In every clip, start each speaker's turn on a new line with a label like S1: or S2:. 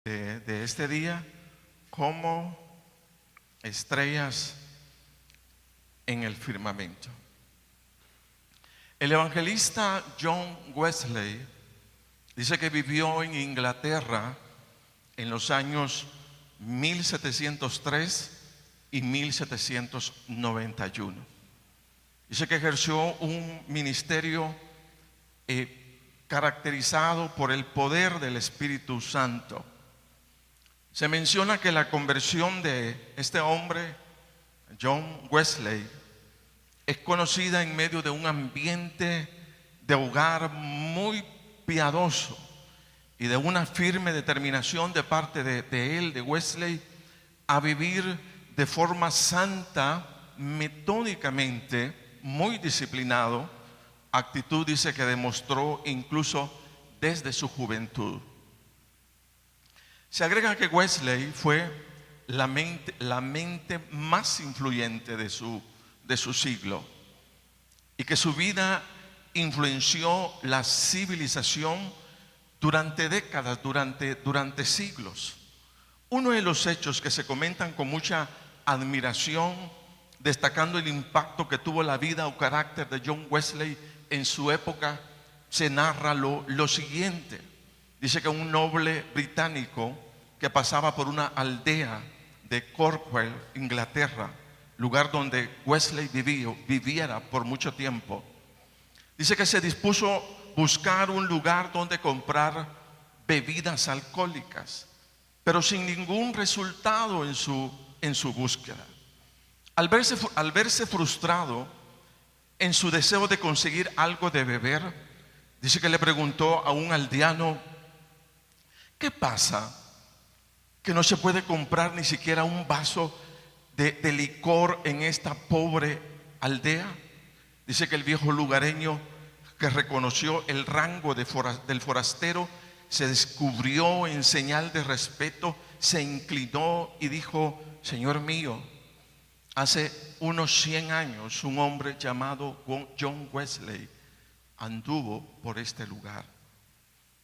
S1: de este día como estrellas en el firmamento. El evangelista John Wesley dice que vivió en Inglaterra en los años 1703 y 1791. Dice que ejerció un ministerio caracterizado por el poder del Espíritu Santo. Se menciona que la conversión de este hombre, John Wesley, es conocida en medio de un ambiente de hogar muy piadoso y de una firme determinación de parte de él, de Wesley, a vivir de forma santa, metódicamente, muy disciplinado, actitud dice que demostró incluso desde su juventud. Se agrega que Wesley fue la mente más influyente de su siglo y que su vida influenció la civilización durante décadas, durante siglos. Uno de los hechos que se comentan con mucha admiración, destacando el impacto que tuvo la vida o carácter de John Wesley en su época, se narra lo siguiente. Dice que un noble británico que pasaba por una aldea de Cornwall, Inglaterra, lugar donde Wesley viviera por mucho tiempo, dice que se dispuso a buscar un lugar donde comprar bebidas alcohólicas, pero sin ningún resultado en su búsqueda. Al verse frustrado en su deseo de conseguir algo de beber, dice que le preguntó a un aldeano: ¿qué pasa que no se puede comprar ni siquiera un vaso de licor en esta pobre aldea? Dice que el viejo lugareño, que reconoció el rango del forastero, se descubrió en señal de respeto, se inclinó y dijo: Señor mío, hace unos 100 años un hombre llamado John Wesley anduvo por este lugar.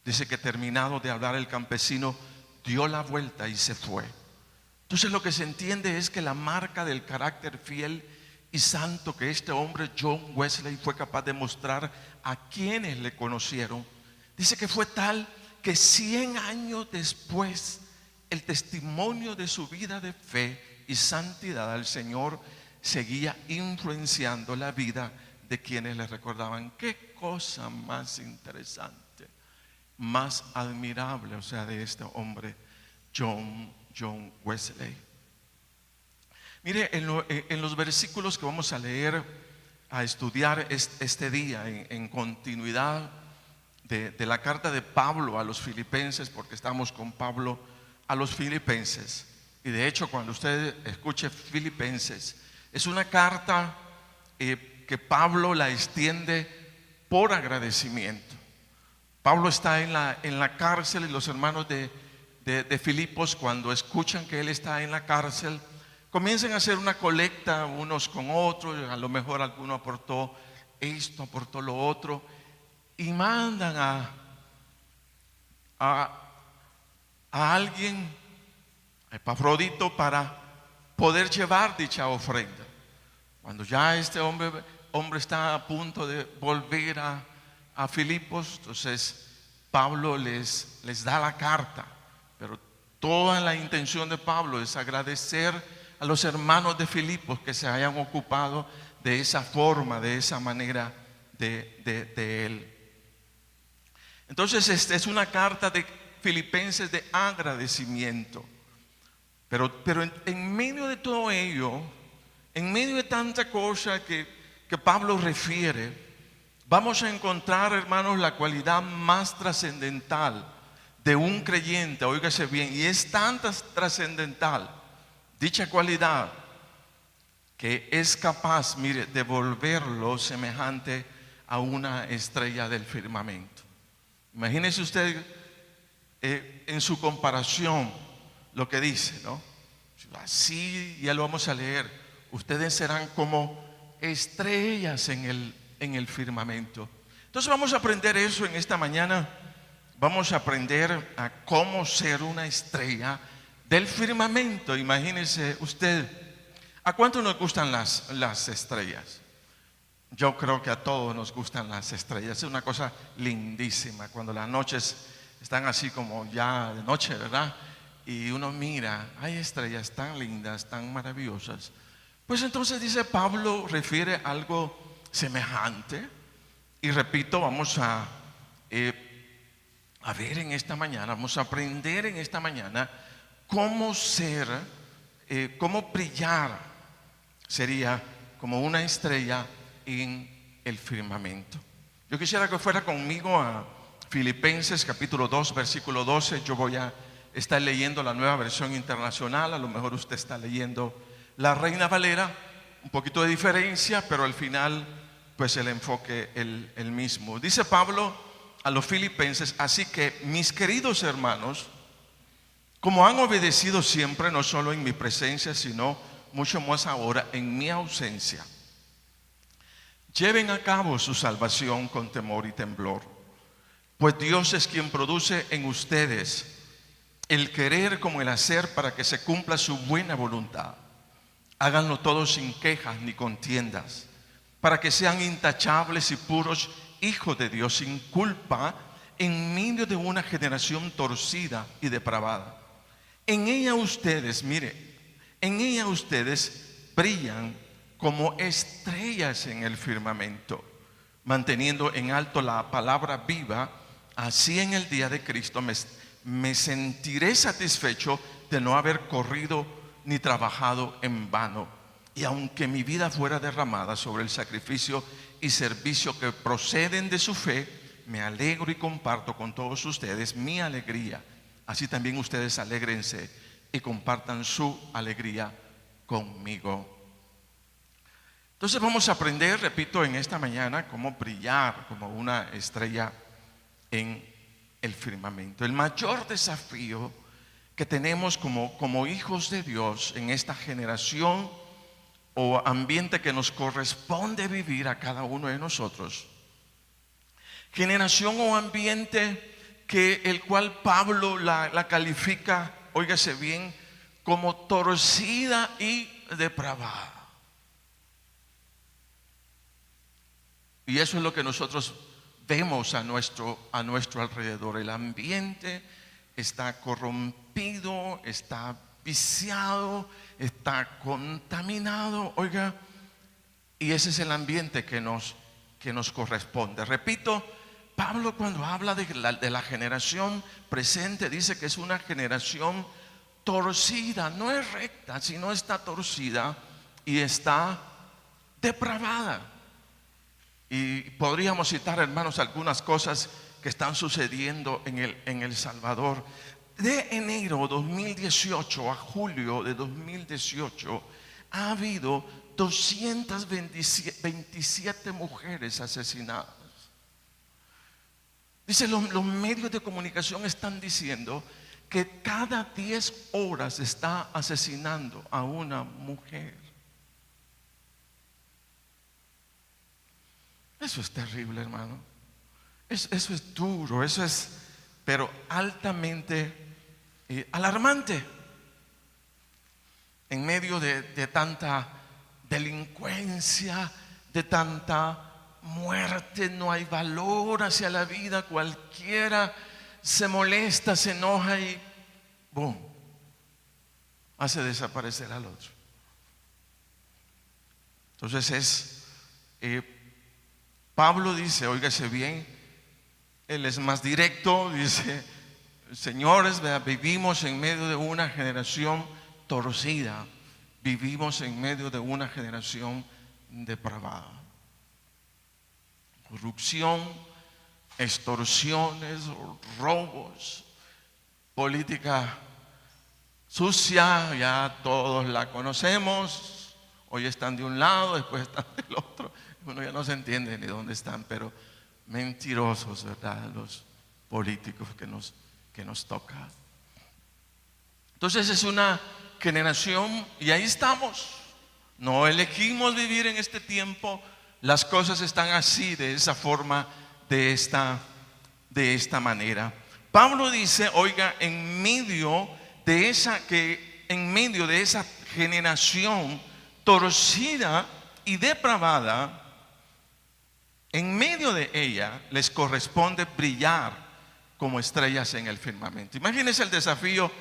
S1: Dice que terminado de hablar, el campesino dio la vuelta y se fue. Entonces lo que se entiende es que la marca del carácter fiel y santo que este hombre John Wesley fue capaz de mostrar a quienes le conocieron, dice que fue tal que 100 años después el testimonio de su vida de fe y santidad al Señor seguía influenciando la vida de quienes le recordaban. Qué cosa más interesante, más admirable, o sea, de este hombre John Wesley. Mire, en los versículos que vamos a leer, a estudiar este día, en continuidad de la carta de Pablo a los filipenses, porque estamos con Pablo a los filipenses. Y de hecho, cuando usted escuche Filipenses, es una carta que Pablo la extiende por agradecimiento. Pablo está en la cárcel, y los hermanos de Filipos, cuando escuchan que él está en la cárcel, comienzan a hacer una colecta unos con otros. A lo mejor alguno aportó esto, aportó lo otro, y mandan a alguien, a Epafrodito, para poder llevar dicha ofrenda. Cuando ya este hombre está a punto de volver a Filipos, entonces Pablo les da la carta, pero toda la intención de Pablo es agradecer a los hermanos de Filipos que se hayan ocupado de esa forma, de esa manera de él. Entonces esta es una carta de Filipenses de agradecimiento, pero en medio de todo ello, en medio de tanta cosa que Pablo refiere, vamos a encontrar, hermanos, la cualidad más trascendental de un creyente. Óigase bien, y es tan trascendental dicha cualidad que es capaz, mire, de volverlo semejante a una estrella del firmamento. Imagínese usted en su comparación lo que dice, ¿no? Así ya lo vamos a leer. Ustedes serán como estrellas en el firmamento. Entonces vamos a aprender eso en esta mañana. vamos a aprender a cómo ser una estrella del firmamento. Imagínese usted, ¿a cuánto nos gustan las estrellas? Yo creo que a todos nos gustan las estrellas. Es una cosa lindísima cuando las noches están así como ya de noche, ¿verdad? Y uno mira, hay estrellas tan lindas, tan maravillosas. Pues entonces dice Pablo, refiere algo semejante. Y repito, vamos a ver en esta mañana, vamos a aprender en esta mañana cómo ser, cómo brillar, sería como una estrella en el firmamento. Yo quisiera que fuera conmigo a Filipenses capítulo 2 versículo 12. Yo voy a estar leyendo la Nueva Versión Internacional. A lo mejor usted está leyendo la Reina Valera, un poquito de diferencia, pero al final pues el enfoque el mismo. Dice Pablo a los filipenses: así que, mis queridos hermanos, como han obedecido siempre, no solo en mi presencia, sino mucho más ahora en mi ausencia, lleven a cabo su salvación con temor y temblor, pues Dios es quien produce en ustedes el querer como el hacer para que se cumpla su buena voluntad. Háganlo todo sin quejas ni contiendas, para que sean intachables y puros, hijos de Dios sin culpa, en medio de una generación torcida y depravada. En ella ustedes, mire, en ella ustedes brillan como estrellas en el firmamento, manteniendo en alto la palabra viva. Así en el día de Cristo me sentiré satisfecho de no haber corrido ni trabajado en vano. Y aunque mi vida fuera derramada sobre el sacrificio y servicio que proceden de su fe, me alegro y comparto con todos ustedes mi alegría. Así también ustedes alégrense y compartan su alegría conmigo. Entonces vamos a aprender, repito, en esta mañana cómo brillar como una estrella en el firmamento. El mayor desafío que tenemos como hijos de Dios en esta generación o ambiente que nos corresponde vivir a cada uno de nosotros, generación o ambiente que el cual Pablo la califica, óigase bien, como torcida y depravada. Y eso es lo que nosotros vemos a nuestro alrededor. El ambiente está corrompido, está viciado, está contaminado, oiga, y ese es el ambiente que nos corresponde. Repito, Pablo cuando habla de la generación presente dice que es una generación torcida, no es recta, sino está torcida y está depravada. Y podríamos citar, hermanos, algunas cosas que están sucediendo en El Salvador. De enero 2018 a julio de 2018 ha habido 227 mujeres asesinadas. Dice, los medios de comunicación están diciendo que cada 10 horas está asesinando a una mujer. Eso es terrible, hermano. Eso es duro, eso es, pero altamente alarmante. En medio de tanta delincuencia, de tanta muerte, no hay valor hacia la vida. Cualquiera se molesta, se enoja y ¡boom!, hace desaparecer al otro. Entonces Pablo dice, óigase bien, él es más directo, dice, señores, vivimos en medio de una generación torcida, vivimos en medio de una generación depravada. Corrupción, extorsiones, robos, política sucia, ya todos la conocemos. Hoy están de un lado, después están del otro. Uno ya no se entiende ni dónde están, pero mentirosos, ¿verdad? Los políticos que nos toca. Entonces es una generación, y ahí estamos. No elegimos vivir en este tiempo. Las cosas están así, de esa forma, de esta manera. Pablo dice, oiga, en medio de esa generación torcida y depravada, en medio de ella les corresponde brillar como estrellas en el firmamento. Imagínense el desafío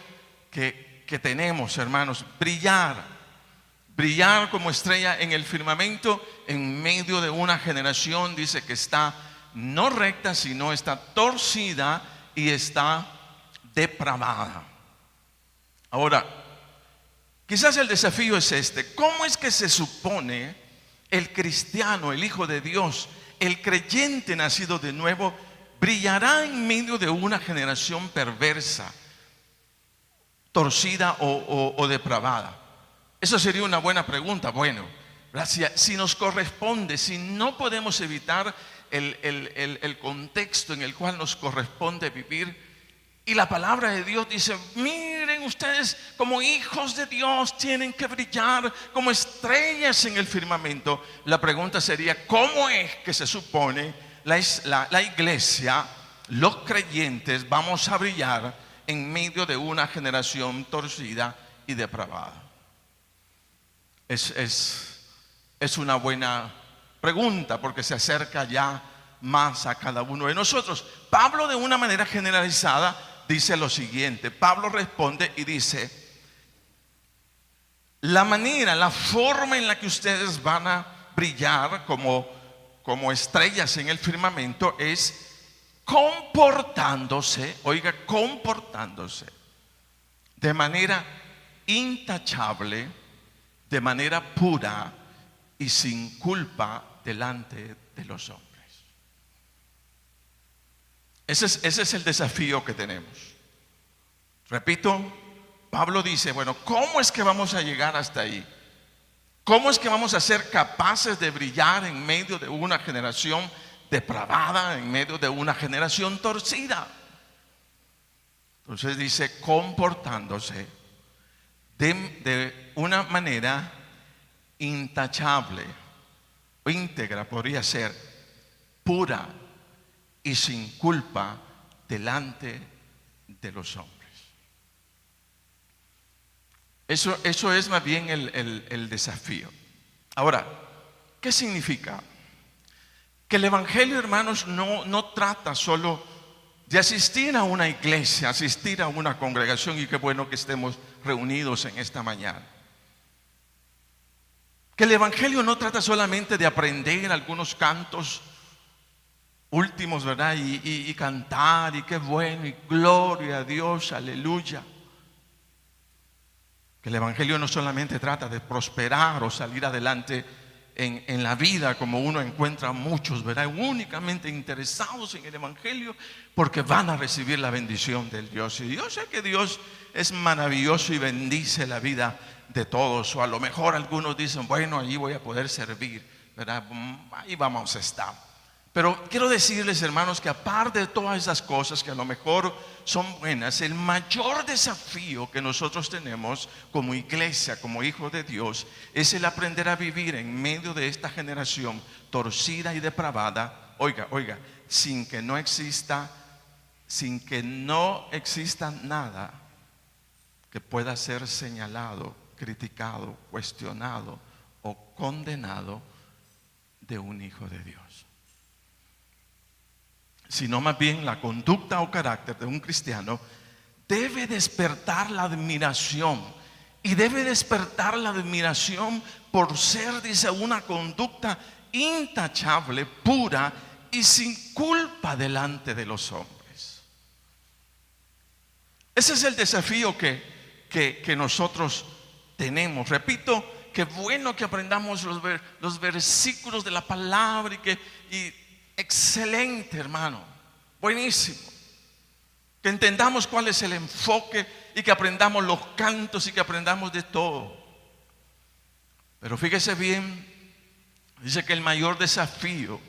S1: que tenemos, hermanos, brillar como estrella en el firmamento en medio de una generación, dice, que está no recta, sino está torcida y está depravada. Ahora, quizás el desafío es este: ¿cómo es que se supone el cristiano, el Hijo de Dios, el creyente nacido de nuevo, brillará en medio de una generación perversa, torcida o depravada? Eso sería una buena pregunta. Bueno, si nos corresponde, si no podemos evitar el contexto en el cual nos corresponde vivir, y la palabra de Dios dice, miren ustedes, como hijos de Dios tienen que brillar como estrellas en el firmamento. La pregunta sería, ¿cómo es que se supone la iglesia, los creyentes, vamos a brillar en medio de una generación torcida y depravada? Es una buena pregunta, porque se acerca ya más a cada uno de nosotros. Pablo, de una manera generalizada, dice lo siguiente. Pablo responde y dice: la forma en la que ustedes van a brillar como estrellas en el firmamento es comportándose, oiga, comportándose de manera intachable, de manera pura y sin culpa delante de los hombres. Ese es el desafío que tenemos. Repito, Pablo dice, bueno, ¿cómo es que vamos a llegar hasta ahí? ¿Cómo es que vamos a ser capaces de brillar en medio de una generación depravada, en medio de una generación torcida? Entonces dice, comportándose de una manera intachable o íntegra, podría ser pura y sin culpa delante de los hombres. Eso es más bien el desafío. Ahora, ¿qué significa? Que el Evangelio, hermanos, no trata solo de asistir a una iglesia, asistir a una congregación, y qué bueno que estemos reunidos en esta mañana. Que el Evangelio no trata solamente de aprender algunos cantos últimos, ¿verdad? Y cantar, y qué bueno, y gloria a Dios, aleluya. Que el Evangelio no solamente trata de prosperar o salir adelante en la vida, como uno encuentra a muchos, ¿verdad? Únicamente interesados en el Evangelio porque van a recibir la bendición del Dios. Y yo sé que Dios es maravilloso y bendice la vida de todos. O a lo mejor algunos dicen, bueno, allí voy a poder servir, ¿verdad? Ahí vamos a estar. Pero quiero decirles, hermanos, que aparte de todas esas cosas que a lo mejor son buenas, el mayor desafío que nosotros tenemos como iglesia, como hijos de Dios, es el aprender a vivir en medio de esta generación torcida y depravada. Oiga, sin que no exista nada que pueda ser señalado, criticado, cuestionado o condenado de un hijo de Dios, sino más bien la conducta o carácter de un cristiano debe despertar la admiración, y debe despertar la admiración por ser, dice, una conducta intachable, pura y sin culpa delante de los hombres. Ese es el desafío que nosotros tenemos. Repito, qué bueno que aprendamos los versículos de la palabra y excelente, hermano, buenísimo. Que entendamos cuál es el enfoque y que aprendamos los cantos y que aprendamos de todo. Pero fíjese bien, dice que el mayor desafío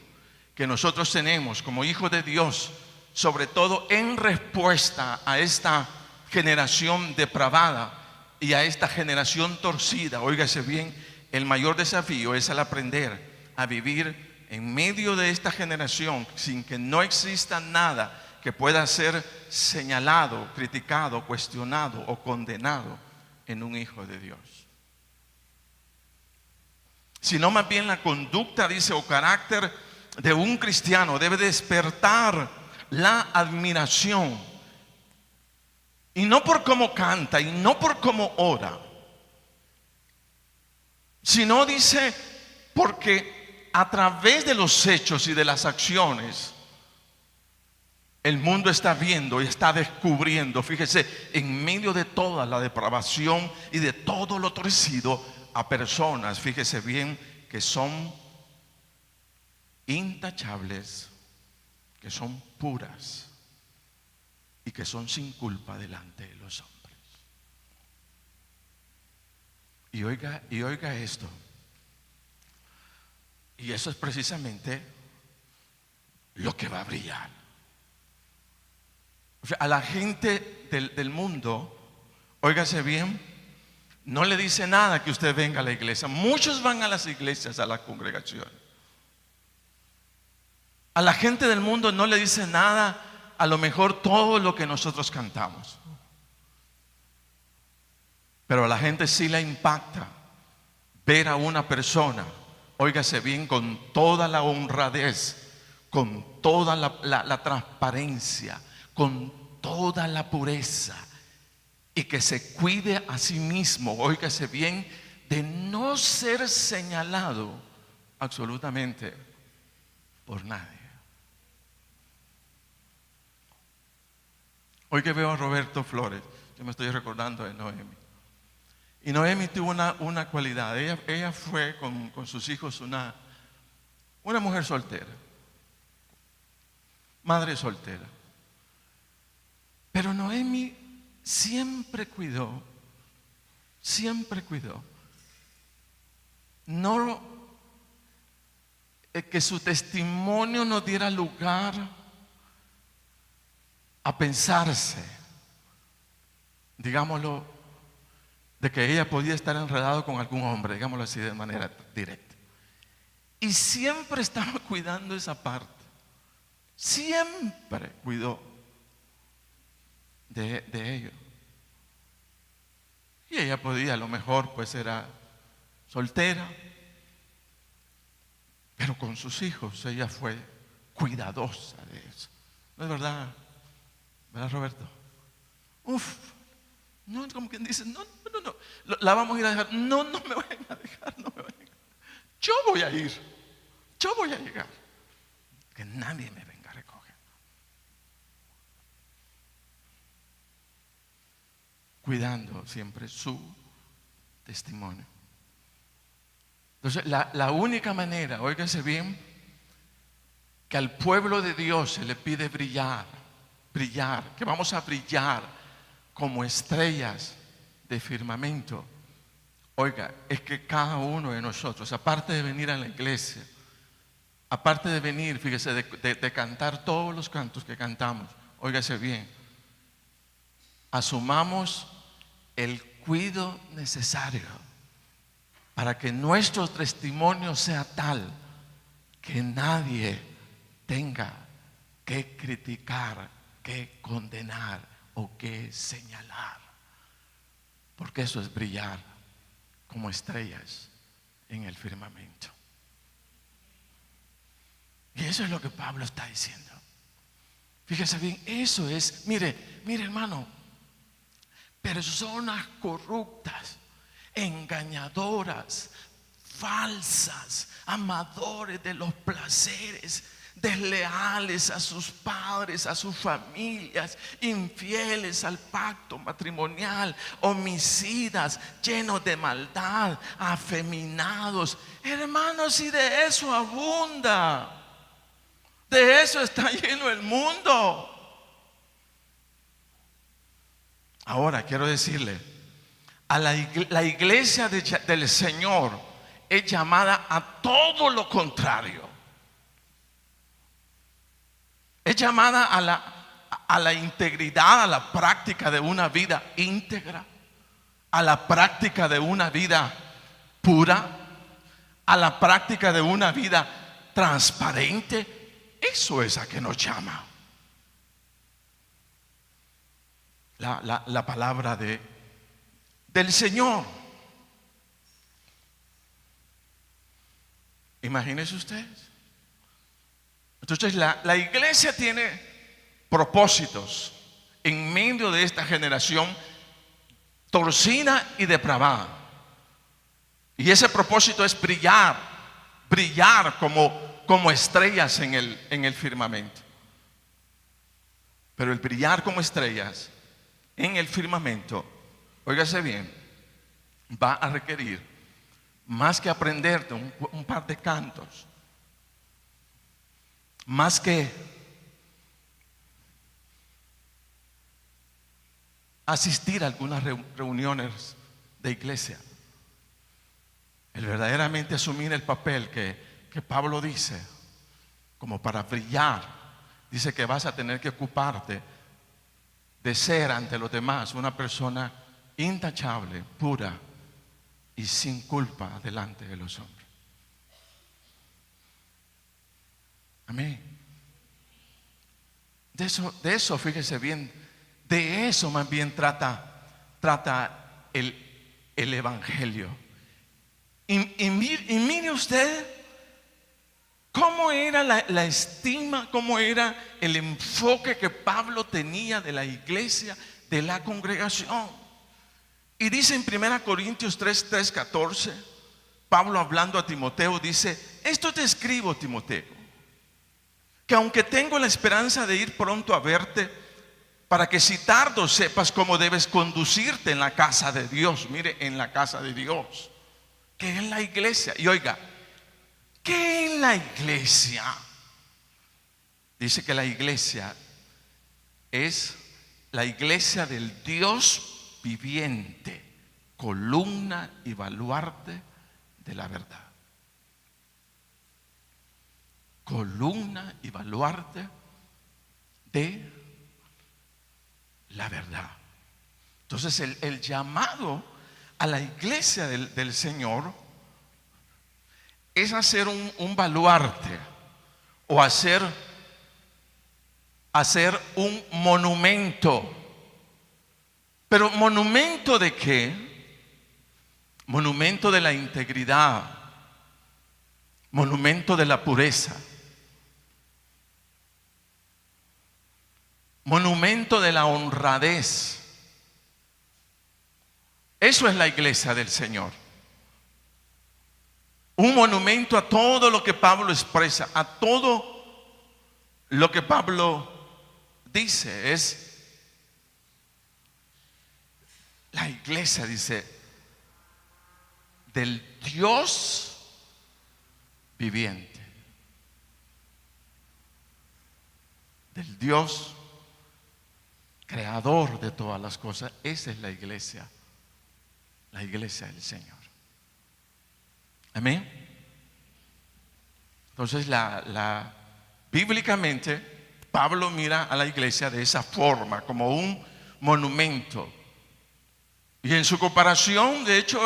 S1: que nosotros tenemos como hijos de Dios, sobre todo en respuesta a esta generación depravada y a esta generación torcida, óigase bien, el mayor desafío es el aprender a vivir en medio de esta generación sin que no exista nada que pueda ser señalado, criticado, cuestionado o condenado en un hijo de Dios. Sino más bien la conducta, dice, o carácter de un cristiano debe despertar la admiración. Y no por cómo canta y no por cómo ora, sino, dice, porque a través de los hechos y de las acciones el mundo está viendo y está descubriendo, fíjese, en medio de toda la depravación y de todo lo torcido, a personas, fíjese bien, que son intachables, que son puras y que son sin culpa delante de los hombres. Y oiga esto. Y eso es precisamente lo que va a brillar. O sea, a la gente del mundo, óigase bien, no le dice nada que usted venga a la iglesia. Muchos van a las iglesias, a la congregación. A la gente del mundo no le dice nada, a lo mejor todo lo que nosotros cantamos. Pero a la gente sí le impacta ver a una persona, óigase bien, con toda la honradez, con toda la transparencia, con toda la pureza, y que se cuide a sí mismo, óigase bien, de no ser señalado absolutamente por nadie. Hoy que veo a Roberto Flores, yo me estoy recordando de Noemi. Y Noemi tuvo una cualidad. Ella fue con sus hijos una mujer soltera, madre soltera. Pero Noemi siempre cuidó no que su testimonio no diera lugar a pensarse, digámoslo, de que ella podía estar enredado con algún hombre, digámoslo así de manera directa. Y siempre estaba cuidando esa parte. Siempre cuidó de ello. Y ella podía, a lo mejor, pues era soltera, pero con sus hijos ella fue cuidadosa de eso. ¿No es verdad? ¿Verdad, Roberto? No, como quien dice, no, la vamos a ir a dejar. No me vayan a dejar, no me vayan a dejar. Yo voy a llegar. Que nadie me venga a recoger. Cuidando siempre su testimonio. Entonces, la única manera, óigase bien, que al pueblo de Dios se le pide brillar, que vamos a brillar como estrellas de firmamento. Oiga, es que cada uno de nosotros, aparte de venir a la iglesia, aparte de venir, fíjese, de cantar todos los cantos que cantamos, óigase bien, asumamos el cuidado necesario para que nuestro testimonio sea tal que nadie tenga que criticar, que condenar o que señalar, porque eso es brillar como estrellas en el firmamento. Y eso es lo que Pablo está diciendo. Fíjese bien, eso es, mire hermano, personas corruptas, engañadoras, falsas, amadores de los placeres, desleales a sus padres, a sus familias, infieles al pacto matrimonial, homicidas, llenos de maldad, afeminados. Hermanos, y de eso abunda. De eso está lleno el mundo. Ahora quiero decirle, la iglesia del Señor es llamada a todo lo contrario. Es llamada a la integridad, a la práctica de una vida íntegra, a la práctica de una vida pura, a la práctica de una vida transparente. Eso es a que nos llama. la palabra del Señor. Imagínense ustedes. Entonces la iglesia tiene propósitos en medio de esta generación torcida y depravada. Y ese propósito es brillar como estrellas en el firmamento. Pero el brillar como estrellas en el firmamento, óigase bien, va a requerir más que aprenderte un par de cantos, más que asistir a algunas reuniones de iglesia, el verdaderamente asumir el papel que Pablo dice, como para brillar, dice que vas a tener que ocuparte de ser ante los demás una persona intachable, pura y sin culpa delante de los hombres. Amén. De eso, fíjese bien, de eso más bien trata el evangelio. Y mire usted cómo era la estima, cómo era el enfoque que Pablo tenía de la iglesia, de la congregación. Y dice en 1 Corintios 3:14, Pablo hablando a Timoteo dice: esto te escribo, Timoteo, que aunque tengo la esperanza de ir pronto a verte, para que si tardo sepas cómo debes conducirte en la casa de Dios. Mire, en la casa de Dios, que es la iglesia. Y oiga, ¿qué es la iglesia? Dice que la iglesia es la iglesia del Dios viviente, columna y baluarte de la verdad. Columna y baluarte de la verdad. Entonces el llamado a la iglesia del Señor es hacer un baluarte o hacer un monumento. Pero ¿monumento de qué? Monumento de la integridad, monumento de la pureza, monumento de la honradez. Eso es la iglesia del Señor. Un monumento a todo lo que Pablo expresa, a todo lo que Pablo dice. Es la iglesia, dice, del Dios viviente, del Dios creador de todas las cosas. Esa es la iglesia del Señor. Amén. Entonces bíblicamente Pablo mira a la iglesia de esa forma, como un monumento. Y en su comparación, de hecho,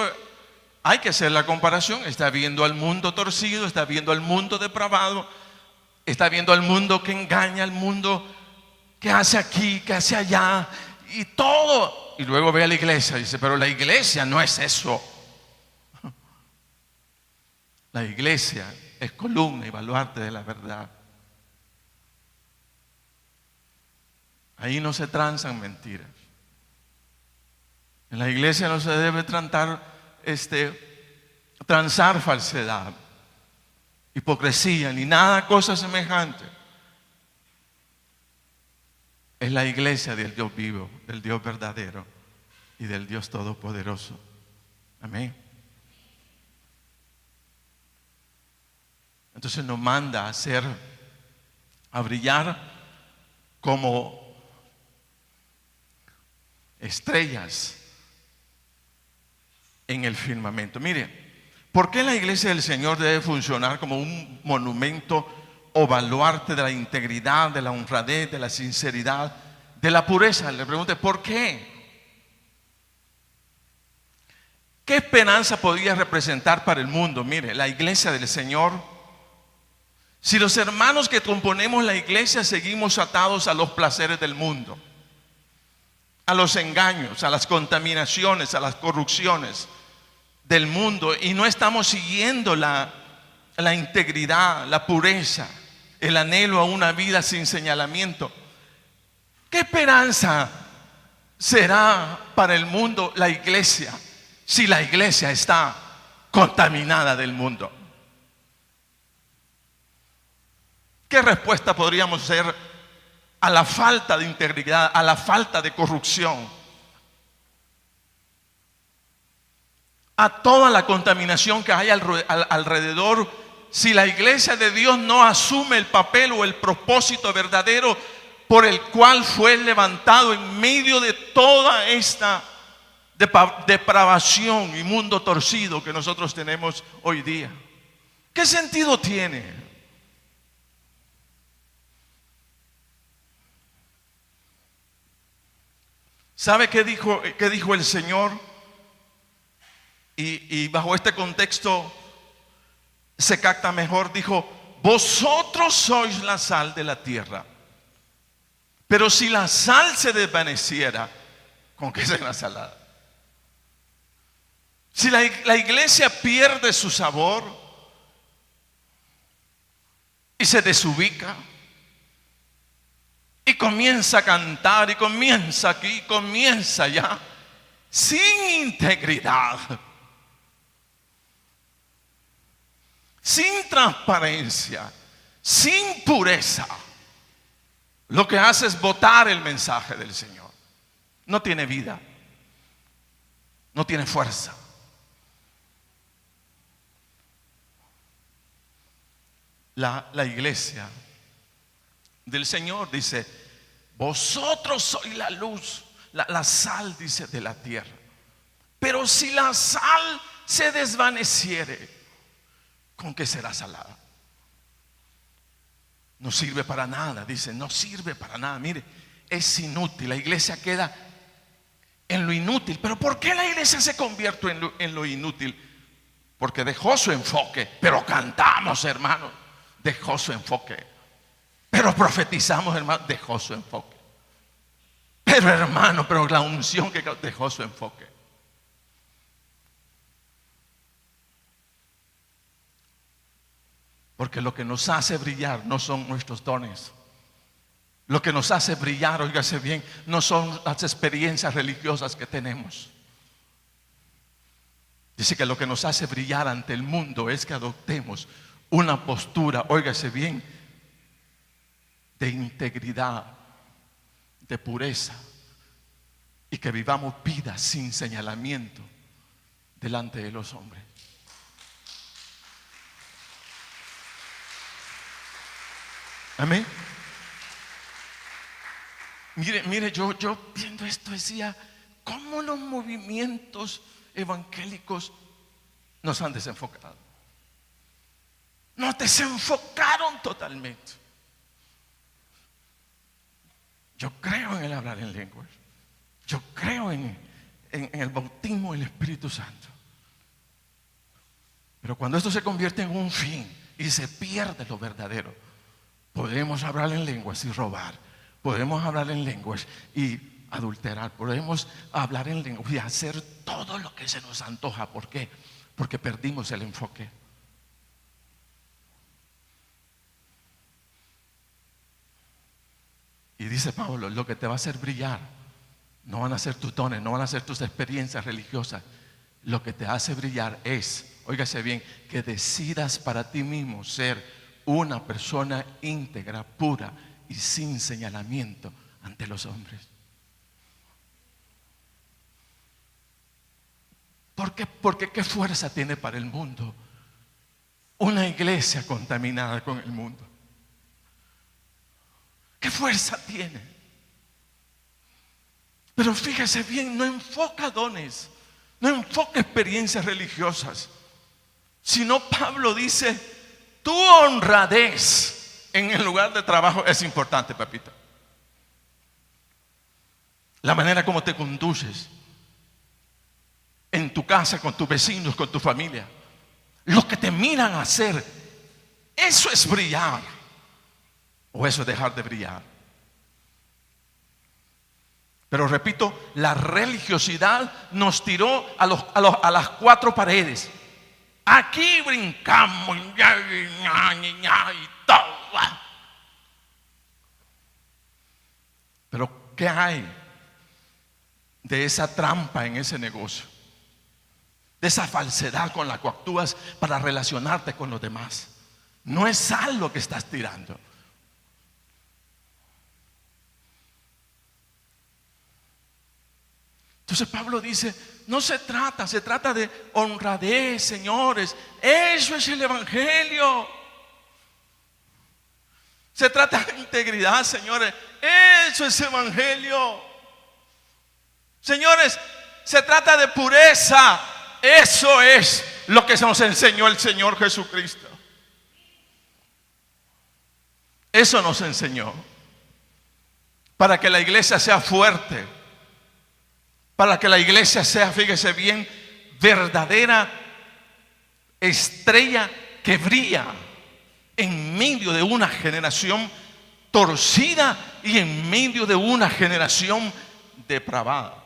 S1: hay que hacer la comparación. Está viendo al mundo torcido, está viendo al mundo depravado, está viendo al mundo que engaña, al mundo que hace aquí, que hace allá y todo. Y luego ve a la iglesia y dice: pero la iglesia no es eso. La iglesia es columna y baluarte de la verdad. Ahí no se transan mentiras. En la iglesia no se debe transar falsedad, hipocresía, ni nada, cosa semejante. Es la iglesia del Dios vivo, del Dios verdadero y del Dios todopoderoso. Amén. Entonces nos manda a brillar como estrellas en el firmamento. Mire, ¿por qué la iglesia del Señor debe funcionar como un monumento o baluarte de la integridad, de la honradez, de la sinceridad, de la pureza? Le pregunto, ¿por qué? ¿Qué esperanza podía representar para el mundo? Mire, la iglesia del Señor, si los hermanos que componemos la iglesia seguimos atados a los placeres del mundo, a los engaños, a las contaminaciones, a las corrupciones del mundo y no estamos siguiendo la integridad, la pureza, el anhelo a una vida sin señalamiento, ¿qué esperanza será para el mundo la iglesia si la iglesia está contaminada del mundo? ¿Qué respuesta podríamos hacer a la falta de integridad, a la falta de corrupción, a toda la contaminación que hay alrededor, si la iglesia de Dios no asume el papel o el propósito verdadero por el cual fue levantado en medio de toda esta depravación y mundo torcido que nosotros tenemos hoy día? ¿Qué sentido tiene? ¿Sabe qué dijo el Señor? Y bajo este contexto se capta mejor. Dijo: vosotros sois la sal de la tierra. Pero si la sal se desvaneciera, ¿con qué será salada? Si la iglesia pierde su sabor y se desubica y comienza a cantar y comienza aquí, comienza allá, sin integridad, sin transparencia, sin pureza, lo que hace es botar el mensaje del Señor. No tiene vida, no tiene fuerza. La iglesia del Señor dice: vosotros sois la luz, la sal, dice, de la tierra. Pero si la sal se desvaneciere, ¿con qué será salada? No sirve para nada, dice, no sirve para nada. Mire, es inútil. La iglesia queda en lo inútil. ¿Pero por qué la iglesia se convierte en lo inútil? Porque dejó su enfoque. Pero cantamos, hermano, dejó su enfoque. Pero profetizamos, hermano, dejó su enfoque. Pero hermano, pero la unción que dejó su enfoque. Porque lo que nos hace brillar no son nuestros dones. Lo que nos hace brillar, óigase bien, no son las experiencias religiosas que tenemos. Dice que lo que nos hace brillar ante el mundo es que adoptemos una postura, óigase bien, de integridad, de pureza, y que vivamos vidas sin señalamiento delante de los hombres. Amén. Mire, yo viendo esto decía, ¿cómo los movimientos evangélicos nos han desenfocado? Nos desenfocaron totalmente. Yo creo en el hablar en lenguas. Yo creo en el bautismo del Espíritu Santo. Pero cuando esto se convierte en un fin y se pierde lo verdadero, podemos hablar en lenguas y robar. Podemos hablar en lenguas y adulterar. Podemos hablar en lenguas y hacer todo lo que se nos antoja. ¿Por qué? Porque perdimos el enfoque. Y dice Pablo, lo que te va a hacer brillar no van a ser tus dones, no van a ser tus experiencias religiosas. Lo que te hace brillar es, óigase bien, que decidas para ti mismo ser una persona íntegra, pura y sin señalamiento ante los hombres. Porque ¿qué fuerza tiene para el mundo una iglesia contaminada con el mundo? ¿Qué fuerza tiene? Pero fíjese bien, no enfoca dones, no enfoca experiencias religiosas, sino Pablo dice: tu honradez en el lugar de trabajo es importante, papito. La manera como te conduces en tu casa, con tus vecinos, con tu familia, lo que te miran hacer, eso es brillar. ¿O eso es dejar de brillar? Pero repito, la religiosidad nos tiró a las cuatro paredes. Aquí brincamos y todo. Pero ¿qué hay de esa trampa en ese negocio? De esa falsedad con la que actúas para relacionarte con los demás. No es sal lo que estás tirando. Entonces Pablo dice, no se trata de honradez, señores. Eso es el evangelio. Se trata de integridad, señores. Eso es evangelio. Señores, se trata de pureza. Eso es lo que nos enseñó el Señor Jesucristo. Eso nos enseñó. Para que la iglesia sea fuerte. Para que la iglesia sea, fíjese bien, verdadera estrella que brilla en medio de una generación torcida y en medio de una generación depravada.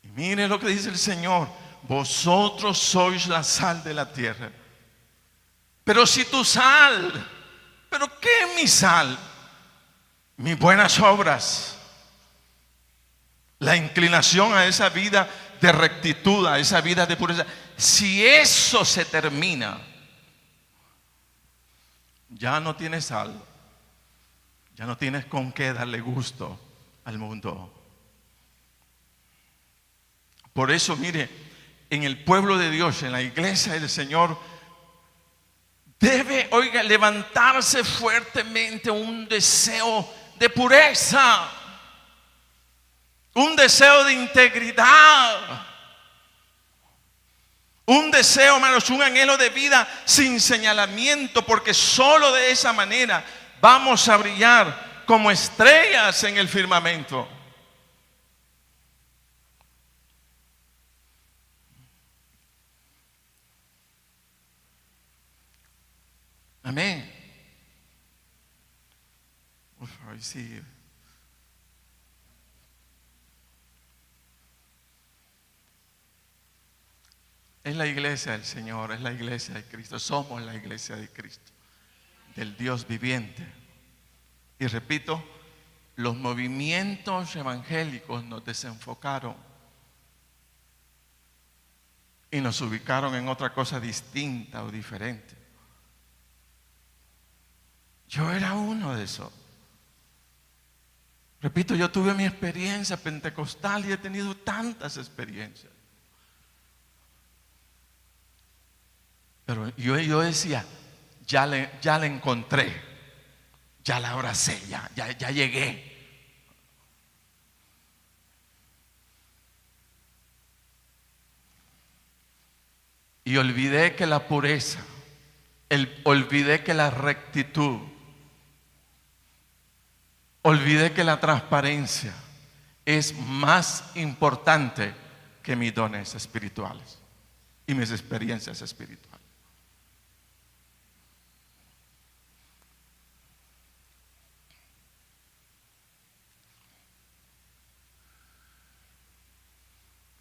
S1: Y mire lo que dice el Señor: vosotros sois la sal de la tierra. Pero si tu sal, ¿pero qué es mi sal? Mis buenas obras, la inclinación a esa vida de rectitud, a esa vida de pureza. Si eso se termina, ya no tienes sal, ya no tienes con qué darle gusto al mundo. Por eso, mire, en el pueblo de Dios, en la iglesia del Señor, debe, oiga, levantarse fuertemente un deseo de pureza, un deseo de integridad, un deseo, hermanos, un anhelo de vida sin señalamiento, porque solo de esa manera vamos a brillar como estrellas en el firmamento. Amén. Uf, hoy sí. Es la iglesia del Señor, es la iglesia de Cristo. Somos la iglesia de Cristo, del Dios viviente. Y repito, los movimientos evangélicos nos desenfocaron y nos ubicaron en otra cosa distinta o diferente. Yo era uno de esos. Repito, yo tuve mi experiencia pentecostal y he tenido tantas experiencias. Pero yo decía, ya la encontré, ya la abracé, ya llegué. Y olvidé que la pureza, olvidé que la rectitud, olvidé que la transparencia es más importante que mis dones espirituales y mis experiencias espirituales.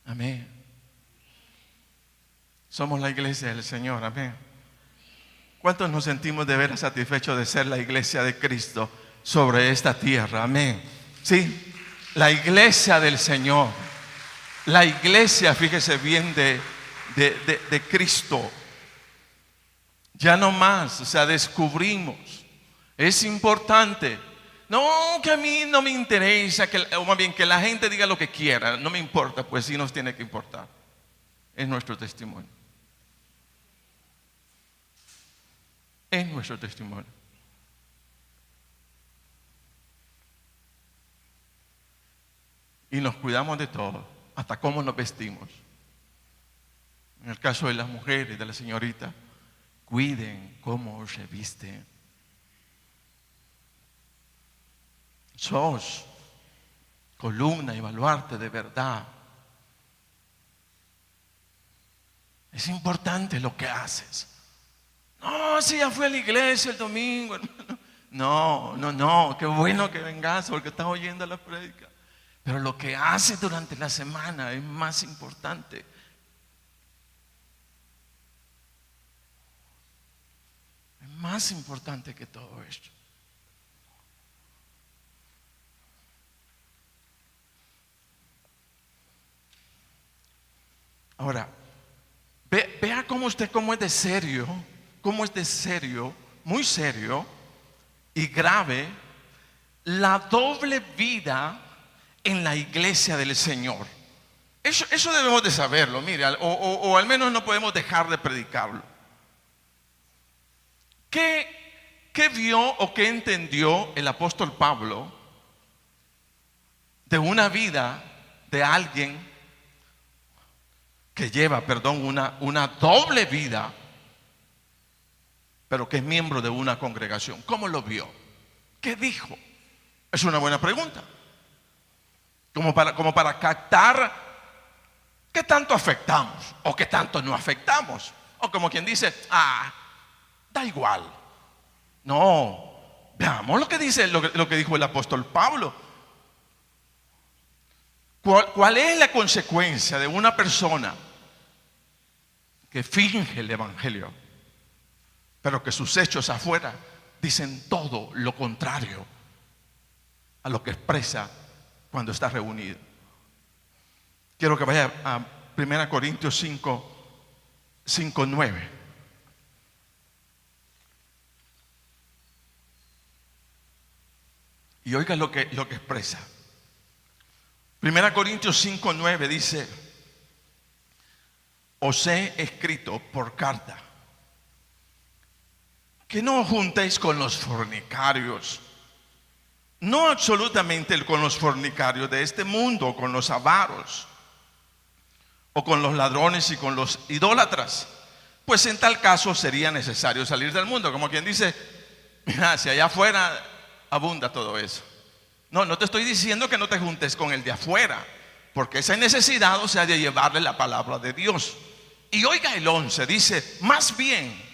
S1: Amén. Somos la iglesia del Señor, amén. ¿Cuántos nos sentimos de veras satisfechos de ser la iglesia de Cristo sobre esta tierra? Amén. Sí, la iglesia del Señor. La iglesia, fíjese bien, de Cristo. Ya no más, o sea, descubrimos. Es importante. No, que a mí no me interesa, o más bien que la gente diga lo que quiera. No me importa, pues sí nos tiene que importar. Es nuestro testimonio. Es nuestro testimonio. Y nos cuidamos de todo, hasta cómo nos vestimos. En el caso de las mujeres, de la señorita, cuiden cómo se visten. Sos columna y baluarte de verdad. Es importante lo que haces. No, si ya fui a la iglesia el domingo, hermano. No, no, no, qué bueno que vengas porque estás oyendo la prédica. Pero lo que haces durante la semana es más importante. Es más importante que todo esto. Ahora, vea cómo es de serio, muy serio y grave la doble vida en la iglesia del Señor. Eso debemos de saberlo, mire, o al menos no podemos dejar de predicarlo. ¿Qué vio o qué entendió el apóstol Pablo de una vida de alguien que lleva, una doble vida, pero que es miembro de una congregación? ¿Cómo lo vio? ¿Qué dijo? Es una buena pregunta. Como para captar qué tanto afectamos o qué tanto no afectamos. O como quien dice, da igual. No, veamos lo que dice, lo que dijo el apóstol Pablo. ¿Cuál es la consecuencia de una persona que finge el evangelio, pero que sus hechos afuera dicen todo lo contrario a lo que expresa cuando está reunido? Quiero que vaya a 1 Corintios 5, 9. Y oiga lo que expresa. 1 Corintios 5, 9 dice: os he escrito por carta que no os juntéis con los fornicarios, no absolutamente con los fornicarios de este mundo, con los avaros, o con los ladrones y con los idólatras, pues en tal caso sería necesario salir del mundo. Como quien dice, mira, si allá afuera abunda todo eso. No te estoy diciendo que no te juntes con el de afuera, porque esa necesidad, o sea, de llevarle la palabra de Dios. Y oiga el 11, dice: más bien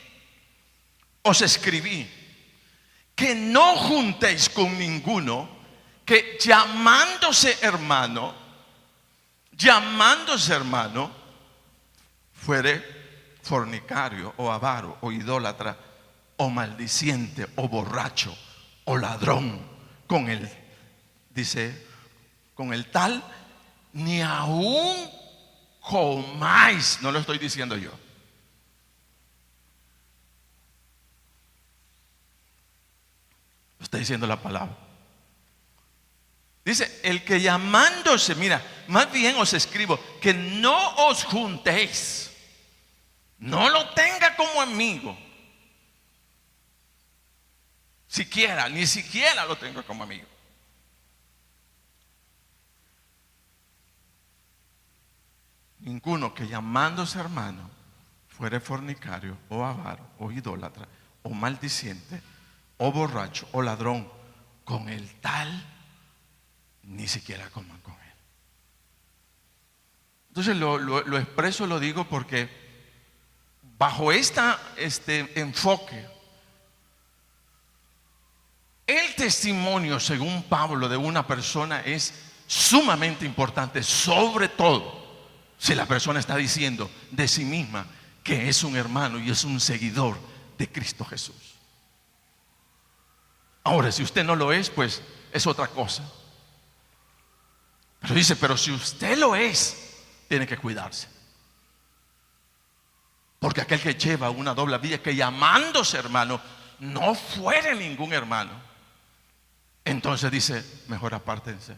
S1: os escribí que no juntéis con ninguno que llamándose hermano, fuere fornicario o avaro o idólatra o maldiciente o borracho o ladrón. Con el, dice, con el tal ni aún comáis. No lo estoy diciendo yo. Lo está diciendo la palabra. Dice, el que llamándose, mira, más bien os escribo que no os juntéis, no lo tenga como amigo, ni siquiera lo tengo como amigo. Ninguno que llamándose hermano fuere fornicario o avaro o idólatra o maldiciente o borracho o ladrón, con el tal ni siquiera coman con él. Entonces lo expreso, lo digo porque bajo este enfoque, el testimonio, según Pablo, de una persona es sumamente importante, sobre todo si la persona está diciendo de sí misma que es un hermano y es un seguidor de Cristo Jesús. Ahora, si usted no lo es, pues es otra cosa. Pero dice, pero si usted lo es, tiene que cuidarse. Porque aquel que lleva una doble vida, que llamándose hermano, no fuere ningún hermano, entonces dice, mejor apártense.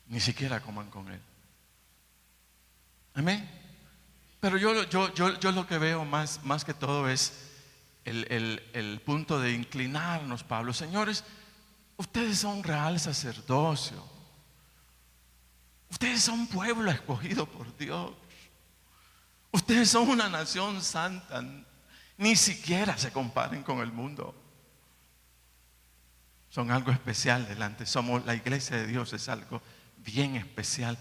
S1: Ni siquiera coman con él. Amén. Pero yo lo que veo más que todo es el punto de inclinarnos, Pablo. Señores, ustedes son real sacerdocio. Ustedes son pueblo escogido por Dios. Ustedes son una nación santa. Ni siquiera se comparen con el mundo. Son algo especial delante. Somos la iglesia de Dios, es algo bien especial.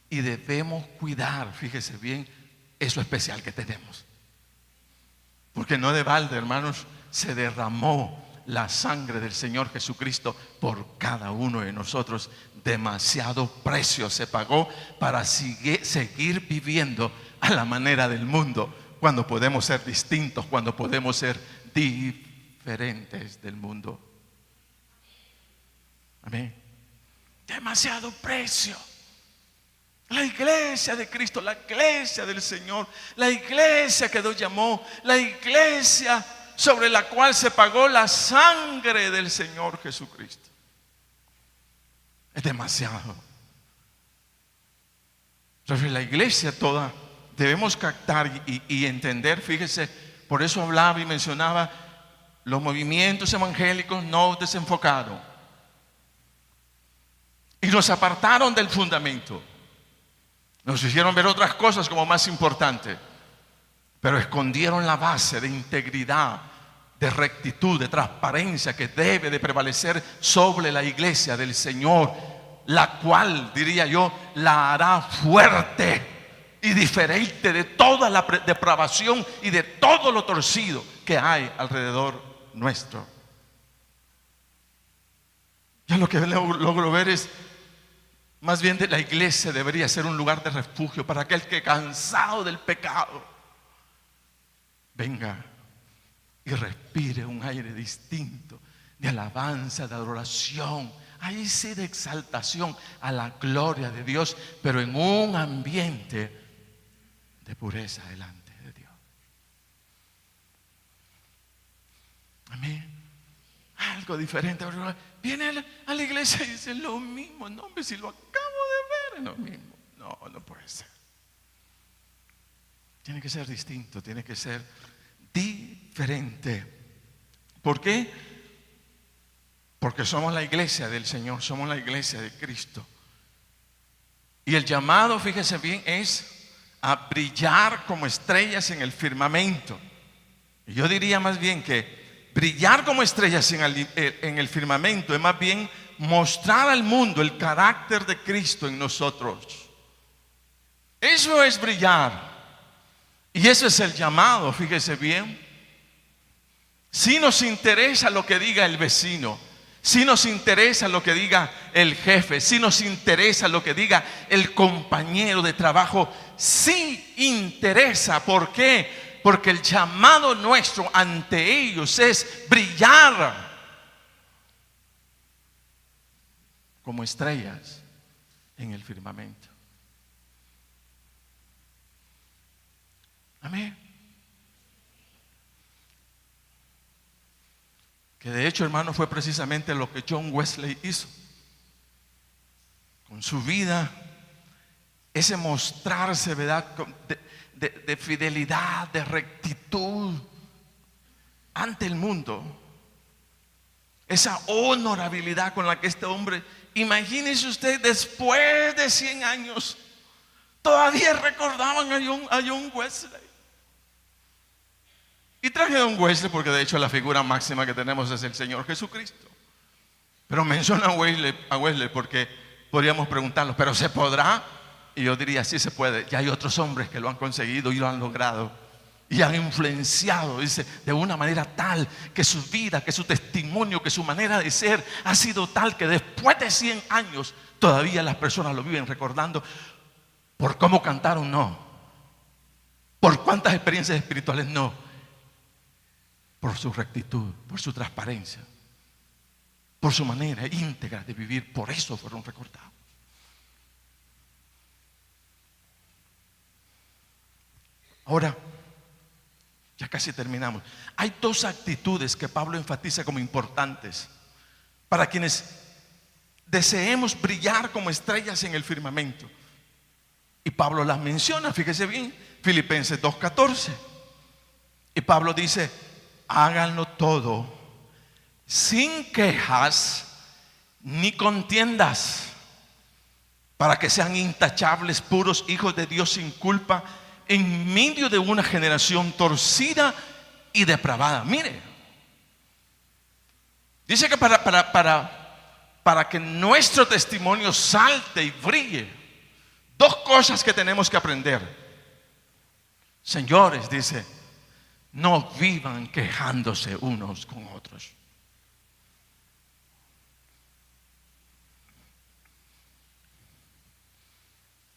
S1: Y debemos cuidar, fíjese bien, eso especial que tenemos. Porque no de balde, hermanos, se derramó la sangre del Señor Jesucristo por cada uno de nosotros. Demasiado precio se pagó para seguir viviendo a la manera del mundo, cuando podemos ser distintos, cuando podemos ser diferentes del mundo. Amén. Demasiado precio. La iglesia de Cristo, la iglesia del Señor, la iglesia que Dios llamó, la iglesia sobre la cual se pagó la sangre del Señor Jesucristo. Es demasiado. Entonces la iglesia toda debemos captar y entender, fíjese, por eso hablaba y mencionaba, los movimientos evangélicos nos desenfocaron y nos apartaron del fundamento. Nos hicieron ver otras cosas como más importantes, pero escondieron la base de integridad, de rectitud, de transparencia que debe de prevalecer sobre la iglesia del Señor, la cual, diría yo, la hará fuerte y diferente de toda la depravación y de todo lo torcido que hay alrededor nuestro. Yo lo que logro ver es, más bien, de la iglesia debería ser un lugar de refugio para aquel que, cansado del pecado, venga y respire un aire distinto de alabanza, de adoración, ahí sí, de exaltación a la gloria de Dios, pero en un ambiente de pureza delante de Dios. Amén. Algo diferente. Viene a la iglesia y dice lo mismo. No, hombre, si lo acabo de ver, es lo mismo. No, no puede ser. Tiene que ser distinto, tiene que ser diferente. ¿Por qué? Porque somos la iglesia del Señor, somos la iglesia de Cristo. Y el llamado, fíjese bien, es a brillar como estrellas en el firmamento. Y yo diría más bien que brillar como estrellas en el firmamento es más bien mostrar al mundo el carácter de Cristo en nosotros. Eso es brillar. Y eso es el llamado, fíjese bien. Si nos interesa lo que diga el vecino, si nos interesa lo que diga el jefe, si nos interesa lo que diga el compañero de trabajo, sí interesa. ¿Por qué? Porque el llamado nuestro ante ellos es brillar como estrellas en el firmamento. Amén. Que de hecho, hermano, fue precisamente lo que John Wesley hizo con su vida, ese mostrarse, ¿verdad?, de fidelidad, de rectitud ante el mundo, esa honorabilidad con la que este hombre, imagínese usted, después de 100 años todavía recordaban a John Wesley. Y traje a John Wesley porque de hecho la figura máxima que tenemos es el Señor Jesucristo, pero menciona a Wesley porque podríamos preguntarnos, ¿pero se podrá? Y yo diría, sí se puede. Ya hay otros hombres que lo han conseguido y lo han logrado y han influenciado, dice, de una manera tal que su vida, que su testimonio, que su manera de ser ha sido tal que después de 100 años todavía las personas lo viven recordando por cómo cantaron, no, por cuántas experiencias espirituales, no, por su rectitud, por su transparencia, por su manera íntegra de vivir. Por eso fueron recordados. Ahora, ya casi terminamos. Hay dos actitudes que Pablo enfatiza como importantes para quienes deseemos brillar como estrellas en el firmamento. Y Pablo las menciona, fíjese bien, Filipenses 2:14. Y Pablo dice, háganlo todo sin quejas ni contiendas, para que sean intachables, puros hijos de Dios sin culpa, en medio de una generación torcida y depravada. Mire, dice que para que nuestro testimonio salte y brille, Dos cosas que tenemos que aprender. Señores, dice, no vivan quejándose unos con otros.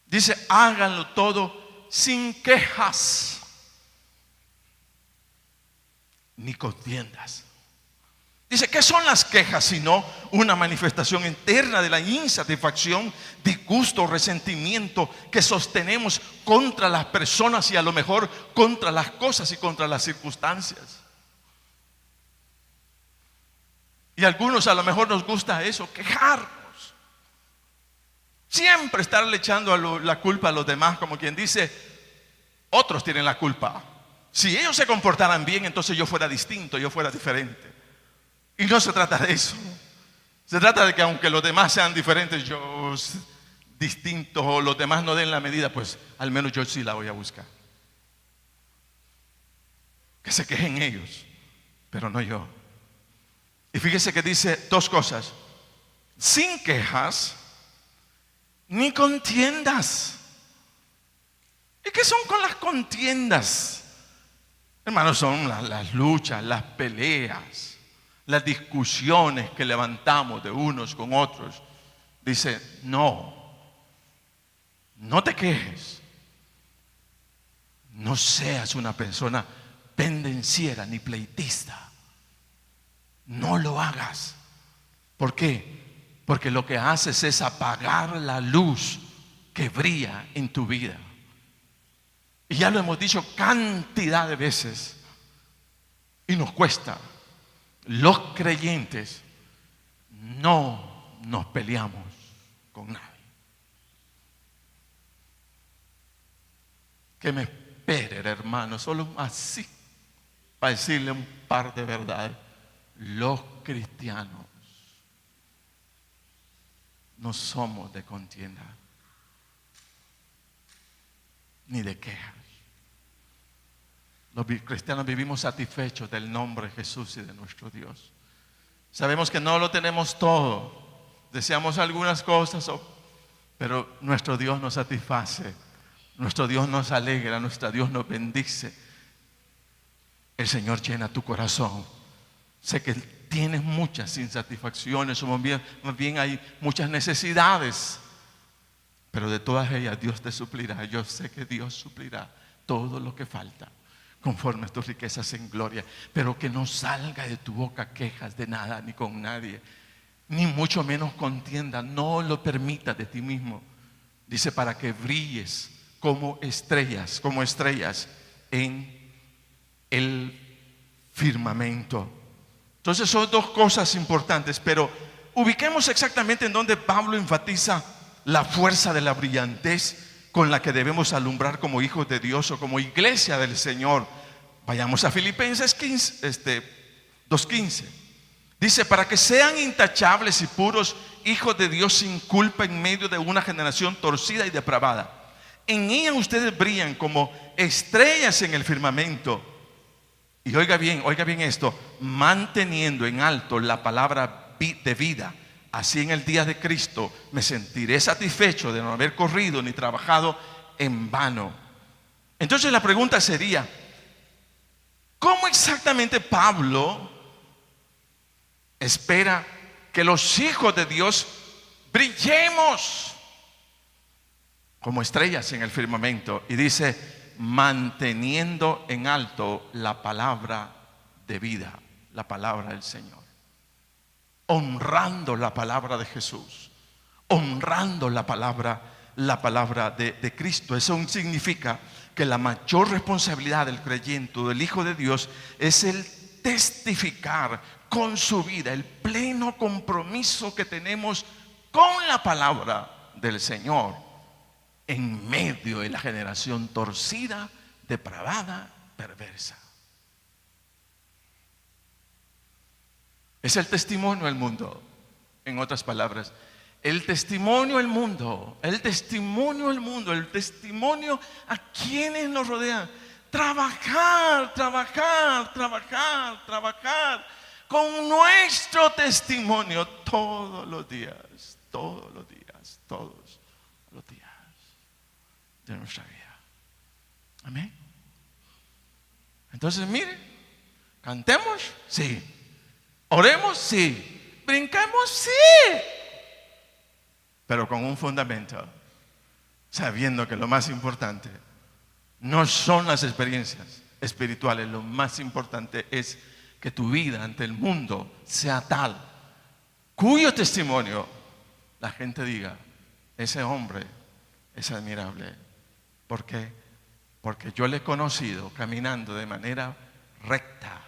S1: Dice, háganlo todo sin quejas ni contiendas. Dice, ¿qué son las quejas sino una manifestación interna de la insatisfacción, disgusto, resentimiento que sostenemos contra las personas y a lo mejor contra las cosas y contra las circunstancias? Y a algunos a lo mejor nos gusta eso, quejarnos. Siempre estarle echando la culpa a los demás, como quien dice, otros tienen la culpa. Si ellos se comportaran bien, entonces yo fuera distinto, yo fuera diferente. Y no se trata de eso. Se trata de que aunque los demás sean diferentes, yo distinto, o los demás no den la medida, pues al menos yo sí la voy a buscar. Que se quejen ellos, pero no yo. Y fíjese que dice dos cosas: sin quejas ni contiendas. ¿Y qué son con las contiendas? Hermanos, son las luchas, las peleas, las discusiones que levantamos de unos con otros. Dice, no te quejes. No seas una persona pendenciera ni pleitista. No lo hagas. ¿Por qué? Porque lo que haces es apagar la luz que brilla en tu vida. Y ya lo hemos dicho cantidad de veces. Y nos cuesta. Los creyentes no nos peleamos con nadie. Que me esperen, hermano, solo así, para decirle un par de verdades. Los cristianos no somos de contienda ni de quejas. Los cristianos vivimos satisfechos del nombre de Jesús y de nuestro Dios. Sabemos que no lo tenemos todo, deseamos algunas cosas, pero nuestro Dios nos satisface, nuestro Dios nos alegra, nuestro Dios nos bendice. El Señor llena tu corazón. Sé que tienes muchas insatisfacciones, o más bien hay muchas necesidades, pero de todas ellas Dios te suplirá. Yo sé que Dios suplirá todo lo que falta conforme a tus riquezas en gloria. Pero que no salga de tu boca quejas de nada ni con nadie, ni mucho menos contienda. No lo permitas de ti mismo. Dice, para que brilles como estrellas en el firmamento. Entonces son dos cosas importantes, pero ubiquemos exactamente en donde Pablo enfatiza la fuerza de la brillantez con la que debemos alumbrar como hijos de Dios o como iglesia del Señor. Vayamos a Filipenses 2:15. Dice, para que sean intachables y puros, hijos de Dios sin culpa en medio de una generación torcida y depravada. En ella ustedes brillan como estrellas en el firmamento. Y oiga bien esto, manteniendo en alto la palabra de vida. Así en el día de Cristo me sentiré satisfecho de no haber corrido ni trabajado en vano. Entonces la pregunta sería, ¿cómo exactamente Pablo espera que los hijos de Dios brillemos como estrellas en el firmamento? Y dice, manteniendo en alto la palabra de vida, la palabra del Señor, honrando la palabra de Jesús, honrando la palabra de Cristo. Eso significa que la mayor responsabilidad del creyente, del Hijo de Dios, es el testificar con su vida el pleno compromiso que tenemos con la palabra del Señor en medio de la generación torcida, depravada, perversa. Es el testimonio al mundo. En otras palabras, el testimonio al mundo, el testimonio a quienes nos rodean. Trabajar con nuestro testimonio todos los días. de nuestra vida. Amén. Entonces, mire, cantemos, sí. Oremos, sí. Brinquemos, sí. Pero con un fundamento, sabiendo que lo más importante no son las experiencias espirituales, lo más importante es que tu vida ante el mundo sea tal, cuyo testimonio la gente diga, ese hombre es admirable. ¿Por qué? Porque yo le he conocido caminando de manera recta,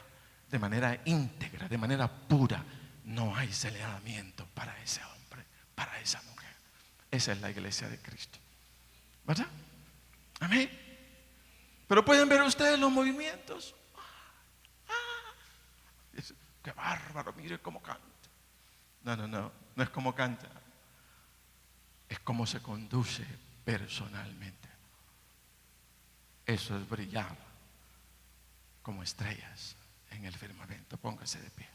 S1: de manera íntegra, de manera pura. No hay señalamiento para ese hombre, para esa mujer. Esa es la iglesia de Cristo, ¿verdad? Amén. Pero pueden ver ustedes los movimientos. Qué bárbaro, mire cómo canta. No es como canta. Es como se conduce personalmente. Eso es brillar como estrellas en el firmamento. Póngase de pie.